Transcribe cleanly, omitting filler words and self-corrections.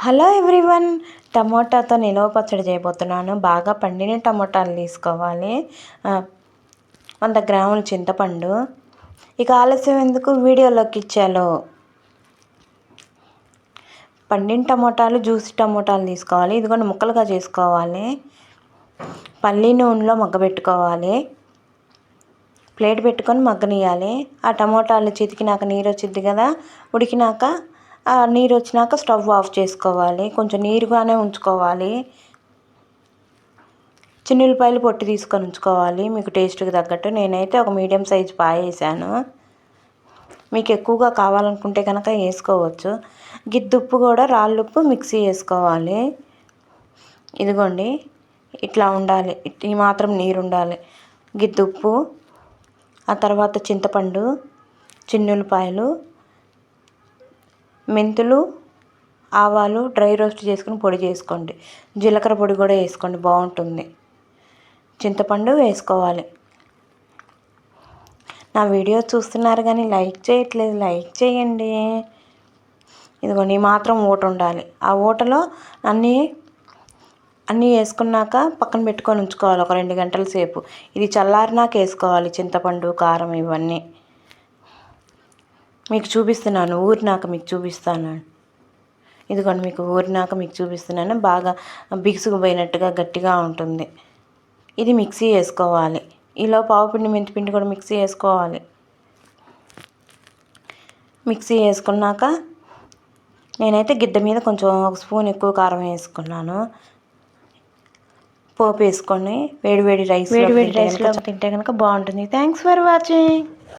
Hello everyone, టమోటాతో నిలవ పచ్చడి చేయబోతున్నాను. బాగా పండిన టమోటాలు తీసుకోవాలి. 100 గ్రాముల చింతపండు. ఇక ఆలస్యం ఎందుకు, వీడియోలోకి ఇచ్చాలో. పండిన టమోటాలు, జ్యూసీ టమోటాలు తీసుకోవాలి. ఇదిగోండి ముక్కలుగా చేసుకోవాలి. పల్లి నూనెలో మగ్గబెట్టుకోవాలి. ప్లేట్ పెట్టుకొని మగ్గనియాలి. ఆ టమోటాలు చితికినాక నీరు వచ్చింది కదా, ఉడికినాక ఆ నీరు వచ్చినాక స్టవ్ ఆఫ్ చేసుకోవాలి. కొంచెం నీరుగానే ఉంచుకోవాలి. చిన్నులపాయలు పొట్టు తీసుకొని ఉంచుకోవాలి మీకు టేస్ట్కి తగ్గట్టు. నేనైతే ఒక మీడియం సైజు పాయ వేసాను. మీకు ఎక్కువగా కావాలనుకుంటే కనుక వేసుకోవచ్చు. గిద్దుప్పు కూడా రాళ్ళుప్పు మిక్సీ వేసుకోవాలి. ఇదిగోండి ఇట్లా ఉండాలి, ఈ మాత్రం నీరు ఉండాలి. గిద్దుప్పు, ఆ తర్వాత చింతపండు, చిన్నులపాయలు, మెంతులు, ఆవాలు డ్రై రోస్ట్ చేసుకుని పొడి చేసుకోండి. జీలకర్ర పొడి కూడా వేసుకోండి, బాగుంటుంది. చింతపండు వేసుకోవాలి. నా వీడియో చూస్తున్నారు కానీ లైక్ చేయట్లేదు, లైక్ చేయండి. ఇదిగోండి ఈ మాత్రం ఊట ఉండాలి. ఆ ఊటలో అన్నీ వేసుకున్నాక పక్కన పెట్టుకొని ఉంచుకోవాలి ఒక 2 గంటల సేపు. ఇది చల్లారినాక వేసుకోవాలి చింతపండు, కారం ఇవన్నీ. మీకు చూపిస్తున్నాను, ఊరినాక మీకు చూపిస్తాను. ఇదిగోండి మీకు ఊరినాక మీకు చూపిస్తున్నాను. బాగా బిగుసుకుపోయినట్టుగా గట్టిగా ఉంటుంది. ఇది మిక్సీ వేసుకోవాలి. ఈలో పావుపిండి మెంతిపిండి కూడా మిక్సీ వేసుకోవాలి. మిక్సీ వేసుకున్నాక నేనైతే గిద్ద మీద కొంచెం 1 స్పూన్ ఎక్కువ కారం వేసుకున్నాను. పోపు వేసుకొని వేడివేడి రైస్లో తింటే కనుక బాగుంటుంది. Thanks for watching.